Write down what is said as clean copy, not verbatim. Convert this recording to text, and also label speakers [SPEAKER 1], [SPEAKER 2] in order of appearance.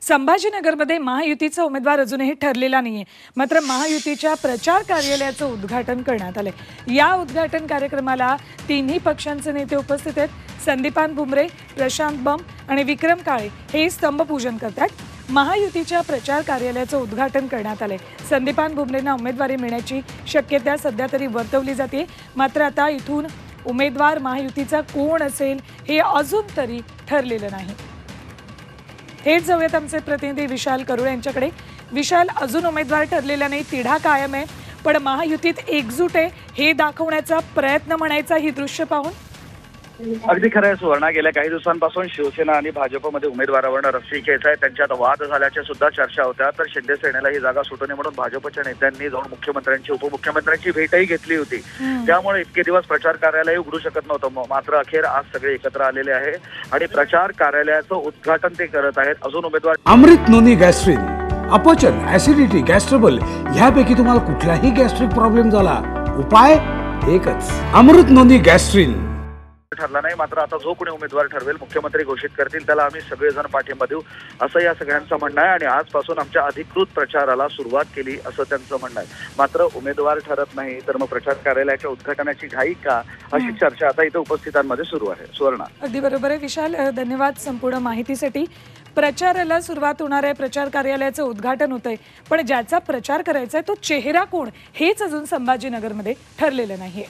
[SPEAKER 1] संभाजीनगरमध्ये महायुतीचा उमेदवार अजूनही ठरलेला नाहीये. मात्र महायुतीच्या प्रचार कार्यालयाचं उद्घाटन करण्यात आलंय. या उद्घाटन कार्यक्रमाला तिन्ही पक्षांचे नेते उपस्थित आहेत. संदीपान भुमरे, प्रशांत बंब आणि विक्रम काळे हे स्तंभपूजन करतात. महायुतीच्या प्रचार कार्यालयाचं उद्घाटन करण्यात आलंय. संदीपान भुमरेंना उमेदवारी मिळण्याची शक्यता सध्या तरी वर्तवली जाते. मात्र आता इथून उमेदवार महायुतीचा कोण असेल हे अजून तरी ठरलेलं नाही. थेट जाऊयात आमचे प्रतिनिधी विशाल करुळे यांच्याकडे. विशाल, अजून उमेदवार ठरलेला नाही, तिढा कायम आहे, पण महायुतीत एकजूट आहे हे दाखवण्याचा प्रयत्न म्हणायचा ही दृश्य पाहून.
[SPEAKER 2] अगदी खरं आहे सुवर्णा. गेल्या काही दिवसांपासून शिवसेना आणि भाजपमध्ये उमेदवारावर रस्सीखेच आहे. त्यांच्यात वाद झाल्याच्या सुद्धा चर्चा होत्या. तर शिंदे सेनेला ही जागा सुटू नये म्हणून भाजपच्या नेत्यांनी जाऊन मुख्यमंत्र्यांची उपमुख्यमंत्र्यांची भेटही घेतली होती. त्यामुळे इतके दिवस प्रचार कार्यालय उघडू शकत नव्हतं. मात्र अखेर आज सगळे एकत्र आलेले आहे आणि प्रचार कार्यालयाचं उद्घाटन ते करत आहेत. अजून उमेदवार
[SPEAKER 3] अमृत नोनी गॅस्ट्रिन, अपचन, ऍसिडिटी, गॅस्ट्रबल ह्यापैकी तुम्हाला कुठलाही गॅस्ट्रिक प्रॉब्लेम झाला, उपाय एकच, अमृत नोनी गॅस्ट्रिन.
[SPEAKER 2] ठरला नाही. मात्र आता जो कोणी उमेदवार ठरवेल, मुख्यमंत्री घोषित करतील, त्याला आम्ही सगळेजण पाठिंबा देऊ असं या सगळ्यांचं म्हणणं आहे. आणि आजपासून आमच्या अधिकृत प्रचाराला सुरुवात केली असं त्यांचं म्हणणं आहे. मात्र उमेदवार ठरत नाही तर मग प्रचार कार्यालयाच्या उद्घाटनाची घाई का, अशी चर्चा आता इथे उपस्थितांमध्ये सुरू आहे. सुवर्णा,
[SPEAKER 1] अगदी बरोबर आहे विशाल, धन्यवाद संपूर्ण माहितीसाठी. प्रचाराला सुरुवात होणार आहे, प्रचार कार्यालयाचं उद्घाटन होतंय, पण ज्याचा प्रचार करायचा आहे तो चेहरा कोण हेच अजून संभाजीनगरमध्ये ठरलेलं नाहीये.